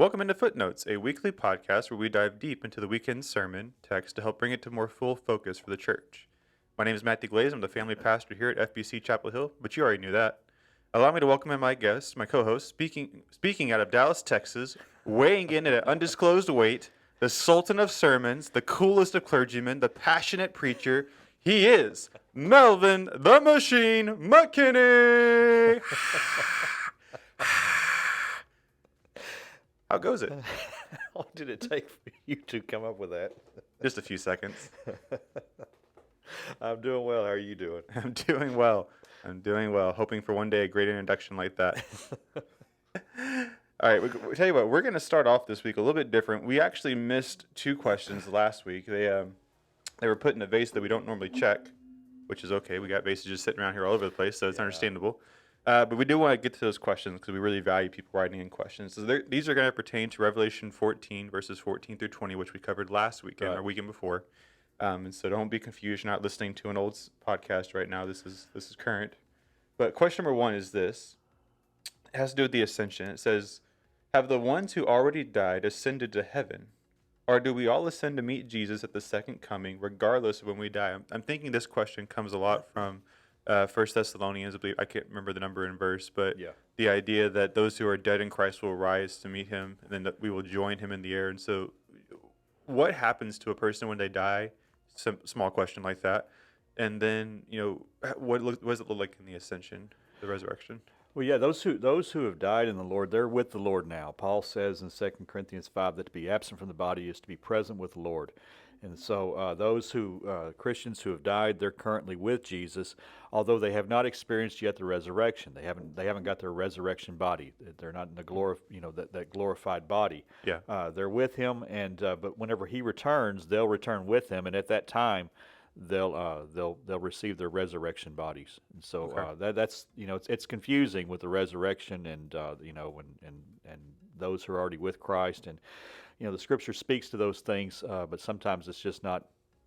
Welcome into Footnotes, a weekly podcast where we dive deep into the weekend's sermon text to help bring it to more full focus for the church. My name is Matthew Glaze. I'm the family pastor here at FBC Chapel Hill, but you already knew that. Allow me to welcome in my guest, my co-host, speaking out of Dallas, Texas, weighing in at an undisclosed weight, the Sultan of Sermons, the coolest of clergymen, the passionate preacher. He is Melvin the Machine McKinney. How goes it? How long did it take for you to come up with that? Just a few seconds. I'm doing well. How are you doing? I'm doing well. Hoping for one day a great introduction like that. All right, we tell you what, we're going to start off this week a little bit different. We actually missed two questions last week. They were put in a vase that we don't normally check, which is okay. We got vases just sitting around here all over the place, so it's understandable. But we do want to get to those questions because we really value people writing in questions. So these are going to pertain to Revelation 14, verses 14 through 20, which we covered last weekend or weekend before. And so don't be confused. You're not listening to an old podcast right now. This is current. But question number one is this. It has to do with the Ascension. It says, have the ones who already died ascended to heaven? Or do we all ascend to meet Jesus at the second coming, regardless of when we die? I'm thinking this question comes a lot from 1 Thessalonians, I believe. I can't remember the number and verse, but the idea that those who are dead in Christ will rise to meet him, and then that we will join him in the air. And so what happens to a person when they die? Some small question like that. And then, what does it look like in the Ascension, the resurrection? Well, yeah, those who have died in the Lord, they're with the Lord now. Paul says in 2 Corinthians 5 that to be absent from the body is to be present with the Lord. And so those Christians who have died, they're currently with Jesus, although they have not experienced yet the resurrection. They haven't got their resurrection body. They're not in the that glorified body. Yeah. They're with him, and but whenever he returns, they'll return with him, and at that time, they'll receive their resurrection bodies. And so that's it's confusing with the resurrection and and those who are already with Christ. And the Scripture speaks to those things, but sometimes it's just not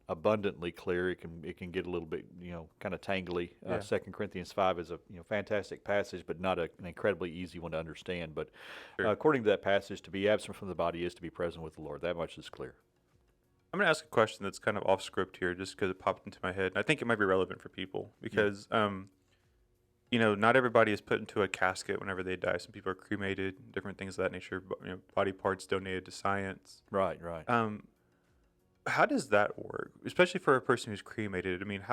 abundantly clear. It can get a little bit kind of tangly. 2 Corinthians 5 is a fantastic passage, but not an incredibly easy one to understand. But according to that passage, to be absent from the body is to be present with the Lord. That much is clear. I'm going to ask a question that's kind of off script here just because it popped into my head. And I think it might be relevant for people because, not everybody is put into a casket whenever they die. Some people are cremated, different things of that nature, body parts donated to science. Right. How does that work, especially for a person who's cremated? I mean,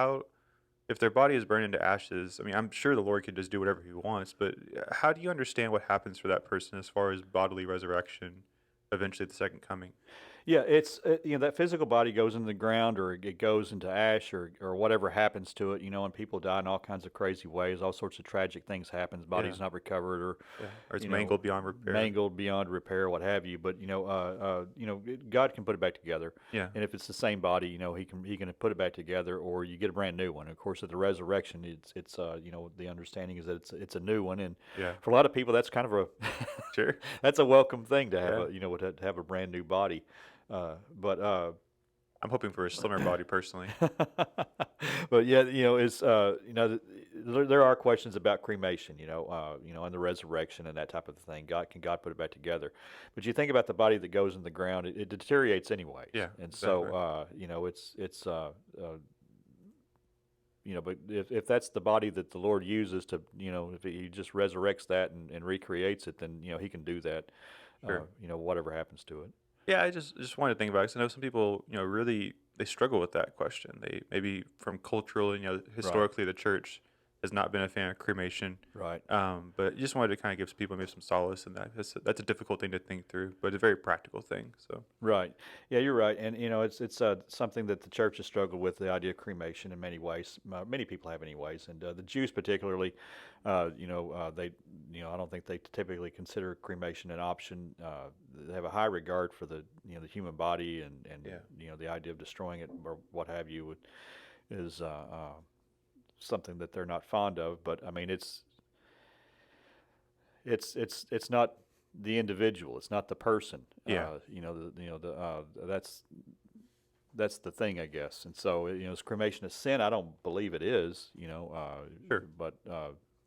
if their body is burned into ashes, I mean, I'm sure the Lord could just do whatever he wants, but how do you understand what happens for that person as far as bodily resurrection eventually at the second coming? Yeah, it's that physical body goes into the ground, or it goes into ash, or whatever happens to it. And people die in all kinds of crazy ways. All sorts of tragic things happen. Body's not recovered, or it's mangled beyond repair. What have you. But God can put it back together. Yeah. And if it's the same body, He can put it back together, or you get a brand new one. Of course, at the resurrection, it's the understanding is that it's a new one, and for a lot of people, that's kind of that's a welcome thing to have to have a brand new body. But I'm hoping for a slimmer body personally. But it's there are questions about cremation, and the resurrection and that type of thing. Can God put it back together? But you think about the body that goes in the ground, it deteriorates anyway. Yeah. And exactly. so but if that's the body that the Lord uses to, if He just resurrects that and recreates it, then He can do that. Sure. Whatever happens to it. Yeah, I just wanted to think about it because I know some people, really they struggle with that question. They maybe from cultural and historically the church has not been a fan of cremation. Right. But just wanted to kind of give people maybe some solace in that. That's a difficult thing to think through, but a very practical thing. So. Right. Yeah, you're right. And it's something that the church has struggled with, the idea of cremation in many ways. Many people have anyways, and the Jews particularly, they I don't think they typically consider cremation an option. They have a high regard for the the human body and the idea of destroying it or what have you is something that they're not fond of. But I mean, it's not the individual. It's not the person. Yeah. That's the thing, I guess. And so is cremation a sin? I don't believe it is. Sure. But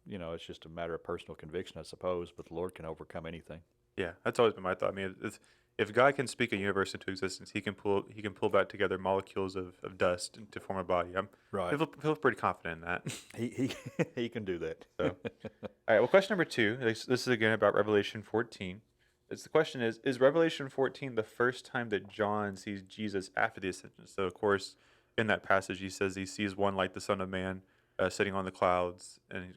it's just a matter of personal conviction, I suppose. But the Lord can overcome anything. Yeah, that's always been my thought. I mean, if God can speak a universe into existence, he can pull back together molecules of dust to form a body. Right. Feel pretty confident in that. He he can do that. So, all right. Well, question number two. This is again about Revelation 14. The question is Revelation 14 the first time that John sees Jesus after the ascension? So, of course, in that passage, he says he sees one like the Son of Man sitting on the clouds and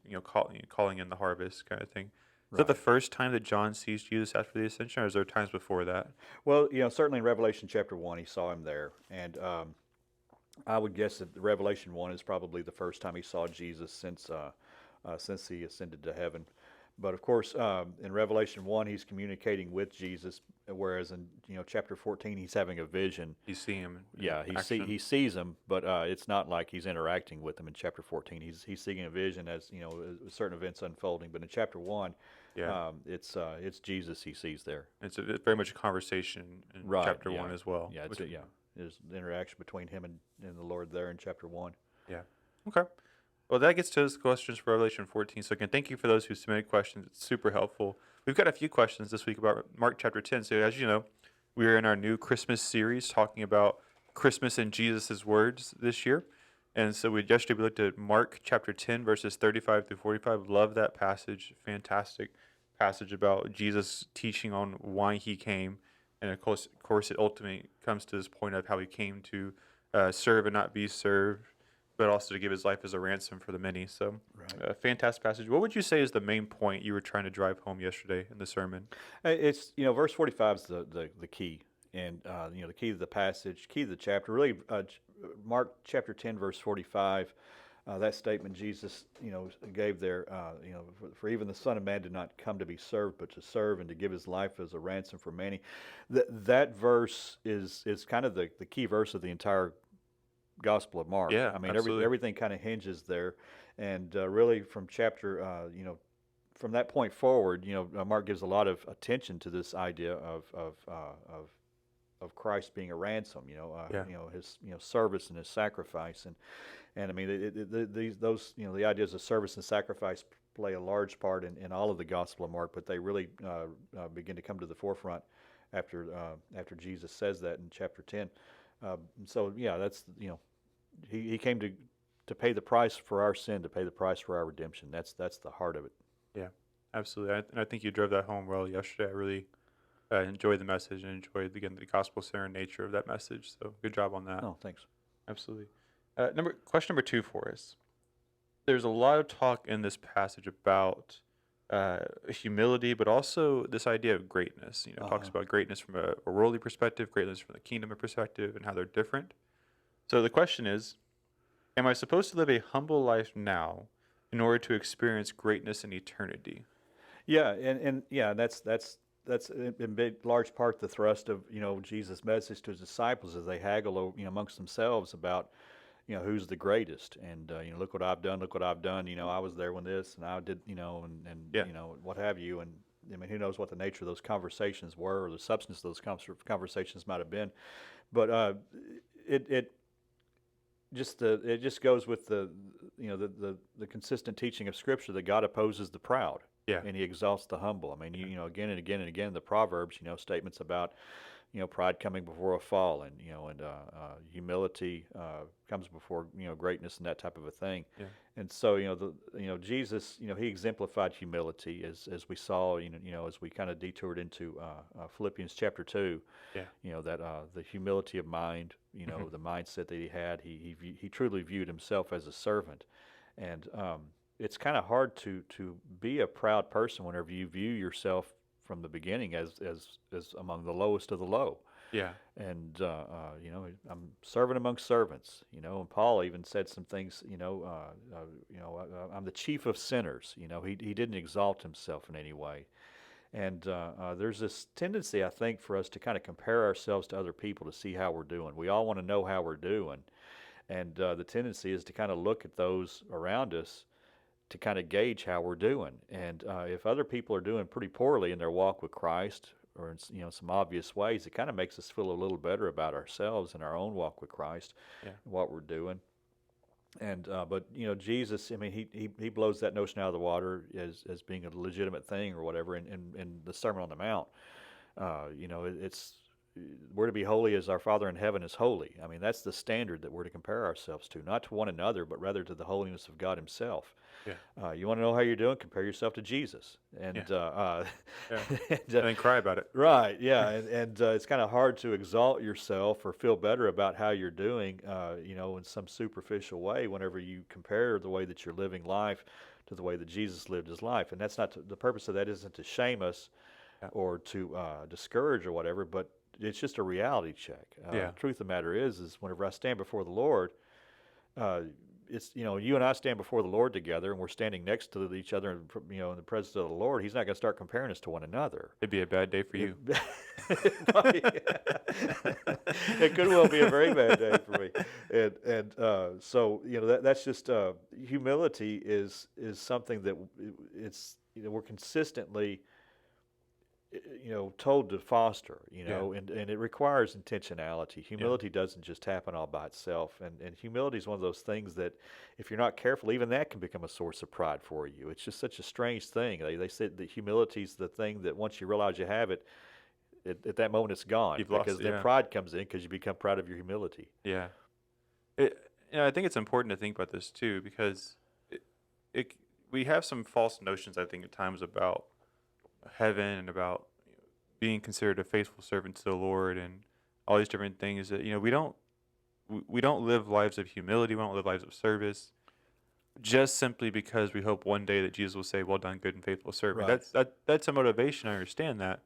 calling in the harvest kind of thing. Is that the Right. first time that John sees Jesus after the ascension, or is there times before that? Well, certainly in Revelation chapter 1, he saw him there. And I would guess that Revelation 1 is probably the first time he saw Jesus since he ascended to heaven. But of course, in Revelation 1, he's communicating with Jesus, whereas in chapter 14, he's having a vision. You see him in Yeah, action. he sees him, but it's not like he's interacting with him in chapter 14. He's seeing a vision as certain events unfolding. But in chapter 1, Yeah, it's Jesus he sees there. it's very much a conversation in Right. chapter Yeah. one as well. Yeah. Which, There's the interaction between him and the Lord there in chapter 1. yeah. Okay. Well, that gets to us questions for Revelation 14. So again, thank you for those who submitted questions. It's super helpful. We've got a few questions this week about Mark chapter 10. So as you know, we are in our new Christmas series talking about Christmas and Jesus' words this year. And so yesterday we looked at Mark chapter 10, verses 35 through 45. Love that passage. Fantastic passage about Jesus teaching on why he came. And of course, it ultimately comes to this point of how he came to serve and not be served, but also to give his life as a ransom for the many. So, Right. fantastic passage. What would you say is the main point you were trying to drive home yesterday in the sermon? It's verse 45 is the key, and the key to the passage, key to the chapter. Really, Mark chapter 10, verse 45. That statement Jesus gave there. For even the Son of Man did not come to be served, but to serve and to give his life as a ransom for many. That verse is kind of the key verse of the entire Gospel of Mark. Yeah, I mean, absolutely. everything kind of hinges there, and really from chapter, from that point forward, Mark gives a lot of attention to this idea of Christ being a ransom. Yeah, His service and his sacrifice, and I mean, the ideas of service and sacrifice play a large part in all of the Gospel of Mark, but they really begin to come to the forefront after Jesus says that in chapter 10. So yeah, that's he came to pay the price for our sin, to pay the price for our redemption. That's the heart of it. yeah, absolutely. And I think you drove that home well yesterday. I really enjoyed the message and enjoyed, again, the gospel-centered nature of that message. So good job on that. Oh, thanks. Absolutely. Question number two for us. There's a lot of talk in this passage about humility, but also this idea of greatness. It talks about greatness from a worldly perspective, greatness from the kingdom perspective, and how they're different. So the question is, am I supposed to live a humble life now in order to experience greatness in eternity? Yeah, and yeah, that's in big large part the thrust of Jesus' message to his disciples as they haggle amongst themselves about who's the greatest, and look what I've done, look what I've done. I was there when this, and I did, and Yeah. what have you. And I mean, who knows what the nature of those conversations were, or the substance of those conversations might have been. But it it just goes with the consistent teaching of Scripture that God opposes the proud, Yeah. and He exalts the humble. I mean, again and again and again in the Proverbs, statements about pride coming before a fall, and humility comes before greatness and that type of a thing. Yeah. And so Jesus, he exemplified humility as we saw, as we kind of detoured into Philippians chapter 2. Yeah. That the humility of mind, the mindset that he had, he truly viewed himself as a servant. And it's kind of hard to be a proud person whenever you view yourself from the beginning as among the lowest of the low. Yeah. And I'm servant among servants. And Paul even said some things. I'm the chief of sinners. He didn't exalt himself in any way. And there's this tendency, I think, for us to kind of compare ourselves to other people to see how we're doing. We all want to know how we're doing, and the tendency is to kind of look at those around us to kind of gauge how we're doing. And if other people are doing pretty poorly in their walk with Christ, or in some obvious ways, it kind of makes us feel a little better about ourselves and our own walk with Christ, Yeah. and what we're doing. And but Jesus, I mean, he blows that notion out of the water as being a legitimate thing or whatever in the Sermon on the Mount. It's we're to be holy as our Father in heaven is holy. I mean, that's the standard that we're to compare ourselves to, not to one another, but rather to the holiness of God Himself. Yeah. You want to know how you're doing? Compare yourself to Jesus. And Yeah. Yeah. and, And then cry about it. right, yeah, and it's kind of hard to exalt yourself or feel better about how you're doing, in some superficial way whenever you compare the way that you're living life to the way that Jesus lived His life. And that's not the purpose of that isn't to shame us Yeah. or to discourage or whatever, but it's just a reality check. Yeah. The truth of the matter is whenever I stand before the Lord, uh, it's you and I stand before the Lord together, and we're standing next to each other, in the presence of the Lord. He's not going to start comparing us to one another. It'd be a bad day for you. It could well be a very bad day for me, and so that's just humility is something that it's we're consistently told to foster, and it requires intentionality. Humility doesn't just happen all by itself, and humility is one of those things that if you're not careful, even that can become a source of pride for you. It's just such a strange thing. They said that humility is the thing that once you realize you have it, at that moment it's gone. You've lost because it, then yeah. pride comes in because you become proud of your humility. Yeah. I think it's important to think about this too, because we have some false notions, I think, at times about heaven and about being considered a faithful servant to the Lord and all these different things that we don't live lives of humility, we don't live lives of service just simply because we hope one day that Jesus will say, "Well done, good and faithful servant." Right. That's a motivation. I understand that,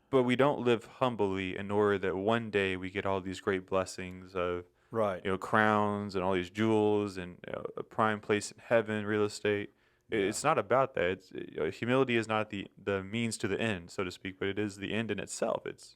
but we don't live humbly in order that one day we get all these great blessings of Right. crowns and all these jewels and a prime place in heaven, real estate. It's not about that. Humility is not the means to the end, so to speak, but it is the end in itself. It's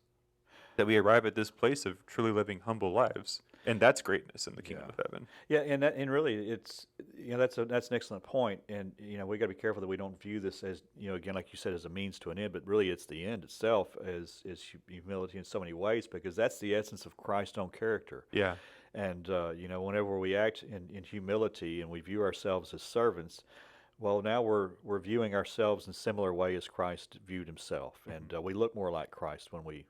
that we arrive at this place of truly living humble lives, and that's greatness in the kingdom of heaven. Yeah, and really, it's that's an excellent point, and we got to be careful that we don't view this as again, like you said, as a means to an end, but really it's the end itself as humility in so many ways, because that's the essence of Christ's own character. Yeah, And whenever we act in humility and we view ourselves as servants, well, now we're viewing ourselves in a similar way as Christ viewed Himself, and we look more like Christ when we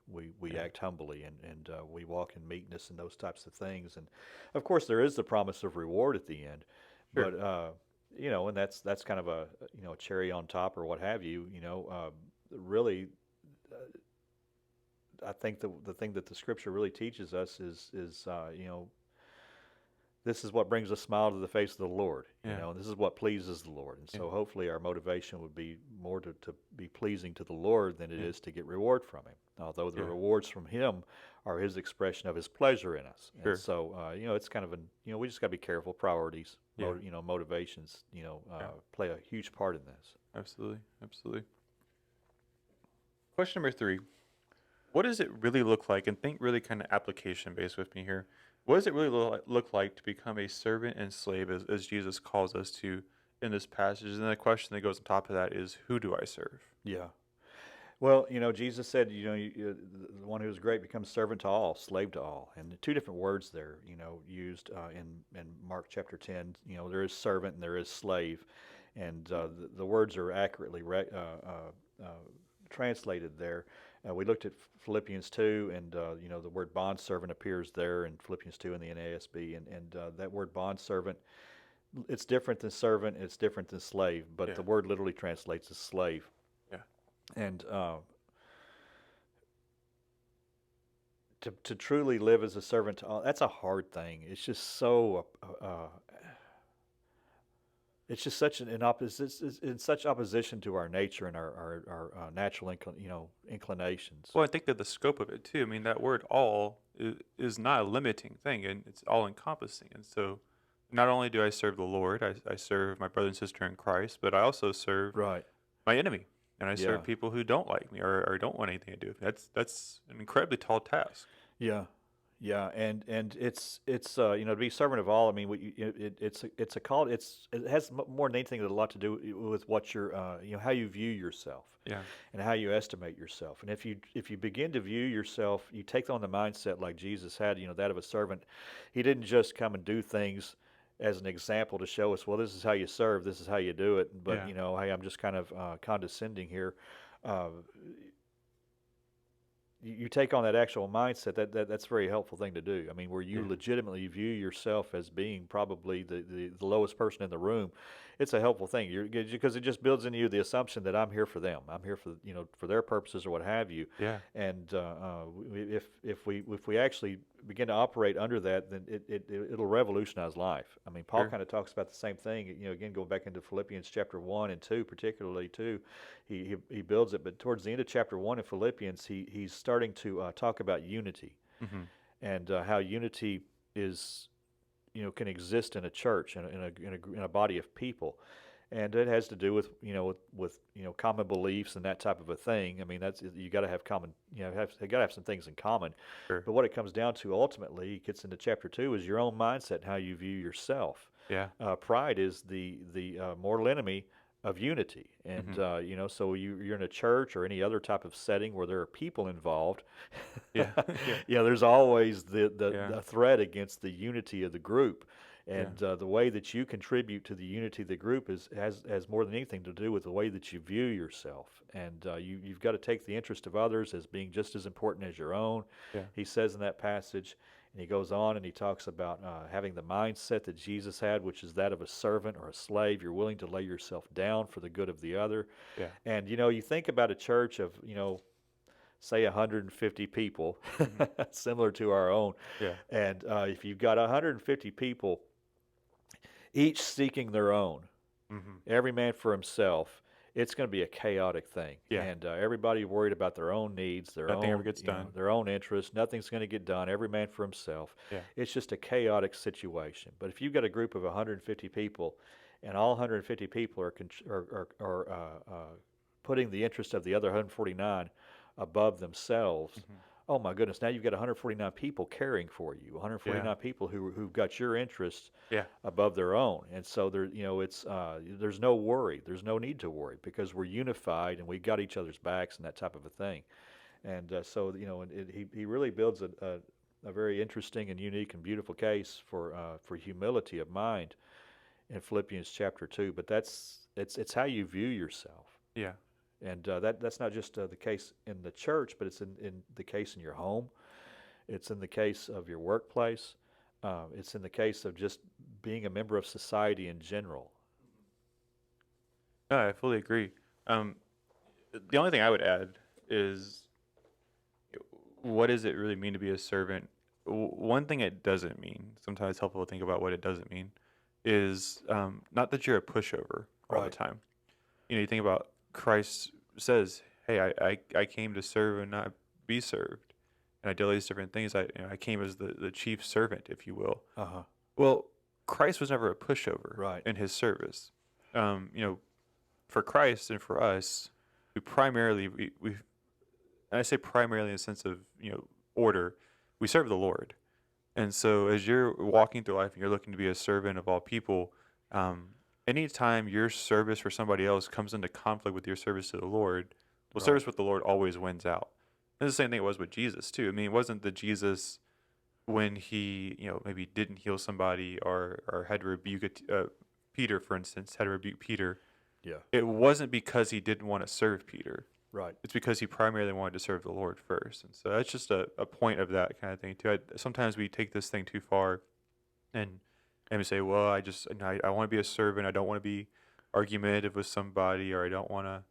act humbly and we walk in meekness and those types of things. And of course, there is the promise of reward at the end, Sure. but and that's kind of a a cherry on top or what have you. Really, I think the thing that the Scripture really teaches us is this is what brings a smile to the face of the Lord, Yeah. and this is what pleases the Lord. And so hopefully our motivation would be more to be pleasing to the Lord than it is to get reward from Him. Although the rewards from Him are His expression of His pleasure in us. Sure. And so, it's kind of we just got to be careful. Priorities, motivations, play a huge part in this. Absolutely, absolutely. Question number 3. What does it really look like, and think really kind of application based with me here, what does it really look like to become a servant and slave as Jesus calls us to in this passage? And then the question that goes on top of that is, who do I serve? Yeah. Well, Jesus said, the one who is great becomes servant to all, slave to all. And the two different words there, used in Mark chapter 10. There is servant and there is slave. And the words are accurately translated there. We looked at Philippians 2, and the word bondservant appears there in Philippians 2 in the NASB, and that word bondservant, it's different than servant, it's different than slave, but the word literally translates as slave. Yeah. And to truly live as a servant to all, that's a hard thing. It's just so it's just such in such opposition to our nature and our natural inclinations. Well, I think that the scope of it too. I mean, that word "all" is not a limiting thing, and it's all encompassing. And so, not only do I serve the Lord, I serve my brother and sister in Christ, but I also serve Right. my enemy, and I serve Yeah. people who don't like me or don't want anything to do with me. That's an incredibly tall task. Yeah, yeah, and it's to be servant of all. I mean, it's a call. It has more than anything a lot to do with what you're how you view yourself. Yeah. and how you estimate yourself. And if you begin to view yourself, you take on the mindset like Jesus had, that of a servant. He didn't just come and do things as an example to show us, well, this is how you serve, this is how you do it. But Yeah. hey, I'm just kind of condescending here. Uh, you take on that actual mindset, that's a very helpful thing to do. I mean, where you Yeah. legitimately view yourself as being probably the lowest person in the room, it's a helpful thing. Because it just builds into you the assumption that I'm here for them. I'm here for for their purposes or what have you. Yeah. And if we actually begin to operate under that, then it'll revolutionize life. I mean, Paul Sure. kind of talks about the same thing. Again, going back into Philippians chapter 1 and 2, particularly 2, he builds it. But towards the end of chapter 1 in Philippians, he's starting to talk about unity Mm-hmm. and how unity is can exist in a church and in a body of people, and it has to do with with common beliefs and that type of a thing. I mean, that's you got to have common you got to have some things in common, Sure. but what it comes down to ultimately, it gets into chapter 2, is your own mindset and how you view yourself. Yeah. Pride is the mortal enemy of unity, and Mm-hmm. so you're in a church or any other type of setting where there are people involved. Yeah. Yeah. There's always Yeah. the threat against the unity of the group, Yeah. and the way that you contribute to the unity of the group has more than anything to do with the way that you view yourself, and you've got to take the interest of others as being just as important as your own. Yeah. He says in that passage, and he goes on and he talks about having the mindset that Jesus had, which is that of a servant or a slave. You're willing to lay yourself down for the good of the other. Yeah. And you think about a church of say 150 people, Mm-hmm. similar to our own. Yeah. And if you've got 150 people, each seeking their own, Mm-hmm. every man for himself, it's going to be a chaotic thing. Yeah. And everybody worried about their own needs, their Nothing ever own, gets done. their own interests. Nothing's going to get done. Every man for himself. Yeah. It's just a chaotic situation. But if you've got a group of 150 people, and all 150 people are putting the interest of the other 149 above themselves, Mm-hmm. oh my goodness! Now you've got 149 people caring for you. 149 Yeah. people who've got your interests Yeah. above their own, and so it's there's no worry. There's no need to worry because we're unified and we got each other's backs and that type of a thing. And so he really builds a very interesting and unique and beautiful case for humility of mind in Philippians chapter 2. But it's how you view yourself. Yeah. And that's not just the case in the church, but it's in the case in your home. It's in the case of your workplace. It's in the case of just being a member of society in general. No, I fully agree. The only thing I would add is, what does it really mean to be a servant? One thing it doesn't mean, sometimes it's helpful to think about what it doesn't mean, is not that you're a pushover all the Right. time. You think about Christ says, "Hey, I came to serve and not be served," and I did all these different things. I came as the chief servant, if you will. Uh-huh. Well, Christ was never a pushover Right. in his service. For Christ and for us, we primarily and I say primarily in the sense of order, we serve the Lord. And so as you're walking through life and you're looking to be a servant of all people, anytime your service for somebody else comes into conflict with your service to the Lord, well, Right. service with the Lord always wins out. And the same thing it was with Jesus too. I mean, it wasn't the Jesus when he maybe didn't heal somebody or had to rebuke Peter, for instance, had to rebuke Peter. Yeah. It wasn't because he didn't want to serve Peter. Right. It's because he primarily wanted to serve the Lord first. And so that's just a point of that kind of thing too. Sometimes we take this thing too far and we say, well, I want to be a servant. I don't want to be argumentative with somebody, or I don't want to,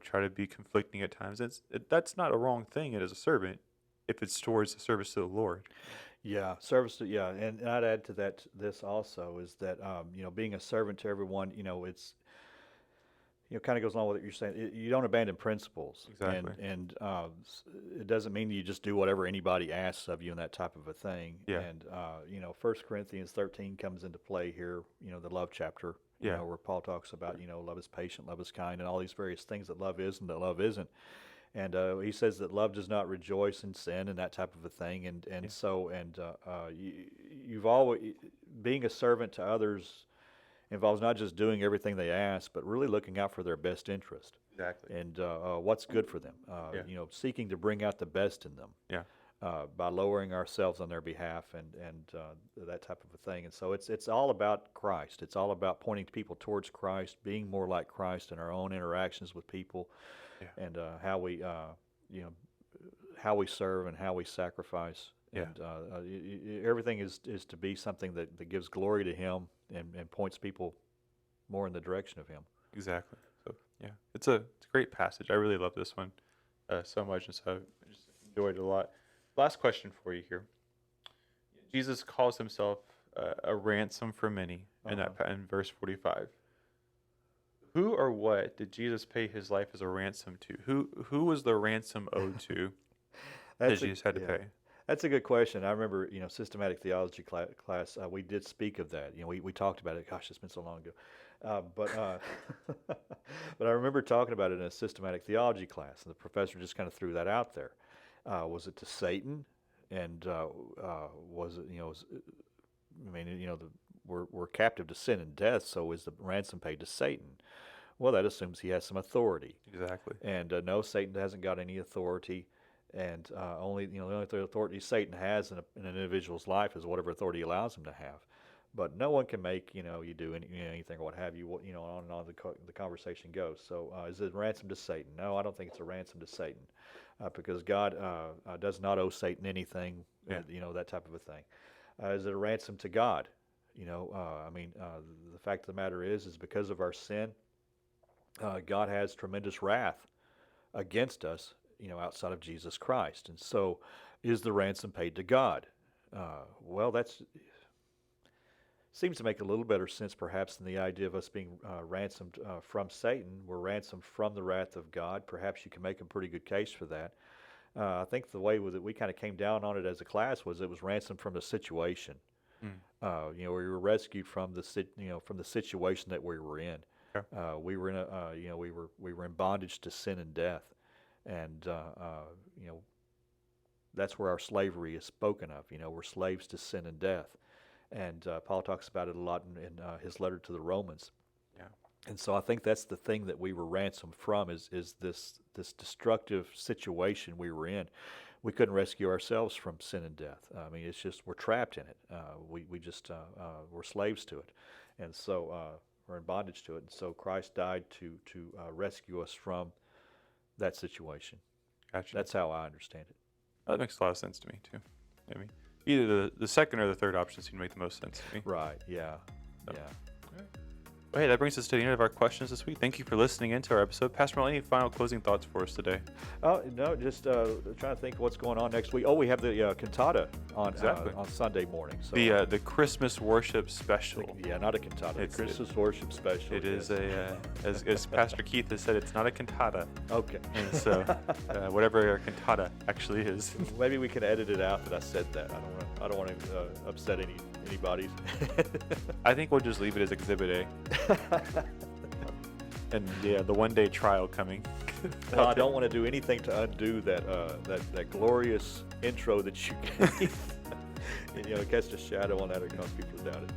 try to be conflicting at times. That's not a wrong thing as a servant if it's towards the service to the Lord. Yeah, service to, yeah, and I'd add to that this also is that being a servant to everyone, it's kind of goes along with what you're saying. You don't abandon principles, Exactly. and it doesn't mean you just do whatever anybody asks of you and that type of a thing. Yeah. And 1 Corinthians 13 comes into play here. The love chapter. Yeah. Where Paul talks about love is patient, love is kind, and all these various things that love is and that love isn't. And he says that love does not rejoice in sin and that type of a thing. And Yeah. so you've always being a servant to others involves not just doing everything they ask, but really looking out for their best interest. Exactly. and what's good for them. Yeah. Seeking to bring out the best in them. Yeah. By lowering ourselves on their behalf and that type of a thing. And so it's all about Christ. It's all about pointing people towards Christ, being more like Christ in our own interactions with people, Yeah. and how we how we serve and how we sacrifice. Yeah. And everything is to be something that gives glory to Him and points people more in the direction of Him. Exactly. So yeah, it's a great passage. I really love this one so much, and so I just enjoyed it a lot. Last question for you here. Jesus calls himself a ransom for many in verse 45. Who or what did Jesus pay his life as a ransom to? Who was the ransom owed to that Jesus had to pay? That's a good question. I remember, systematic theology class, we did speak of that. We talked about it. Gosh, it's been so long ago. But I remember talking about it in a systematic theology class, and the professor just kind of threw that out there. Was it to Satan? And was it, we're captive to sin and death, so is the ransom paid to Satan? Well, that assumes he has some authority. Exactly. And no, Satan hasn't got any authority. And the only authority Satan has in an individual's life is whatever authority he allows him to have. But no one can make you do anything or what have you. On and on the conversation goes. So is it a ransom to Satan? No, I don't think it's a ransom to Satan, because God does not owe Satan anything. Yeah. That type of a thing. Is it a ransom to God? The fact of the matter is because of our sin, God has tremendous wrath against us. Outside of Jesus Christ. And so is the ransom paid to God? Well, that's seems to make a little better sense perhaps than the idea of us being ransomed from Satan. We're ransomed from the wrath of God. Perhaps you can make a pretty good case for that. I think the way that we kind of came down on it as a class was it was ransomed from the situation. We were rescued from the situation that we were in. Okay. We were in we were in bondage to sin and death. And that's where our slavery is spoken of. We're slaves to sin and death, and Paul talks about it a lot in his letter to the Romans. Yeah. And so I think that's the thing that we were ransomed from is this destructive situation we were in. We couldn't rescue ourselves from sin and death. It's just we're trapped in it. We're slaves to it, and so we're in bondage to it. And so Christ died to rescue us from that situation. Gotcha. That's how I understand it. That makes a lot of sense to me too. Either the second or the third option seem to make the most sense to me. Right. Yeah. So. Yeah. Well, hey, that brings us to the end of our questions this week. Thank you for listening into our episode. Pastor Mel, any final closing thoughts for us today? No, just trying to think what's going on next week. Oh, we have the cantata on Sunday morning. So, the Christmas worship special. Not a cantata. It's Christmas worship special. It is as Pastor Keith has said, it's not a cantata. Okay. And so whatever a cantata actually is. Maybe we can edit it out that I said that. I don't want to upset anybody. I think we'll just leave it as Exhibit A. And the one-day trial coming. Well, I don't want to do anything to undo that glorious intro that you gave. It casts a shadow on that or cause people to doubt it.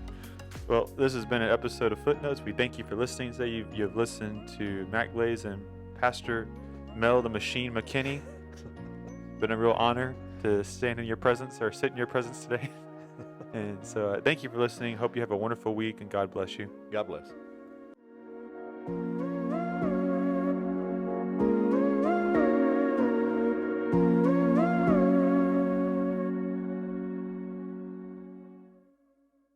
Well, this has been an episode of Footnotes. We thank you for listening today. You've listened to Matt Glaze and Pastor Mel the Machine McKinney. Been a real honor to stand in your presence or sit in your presence today. And so thank you for listening. Hope you have a wonderful week and God bless you. God bless.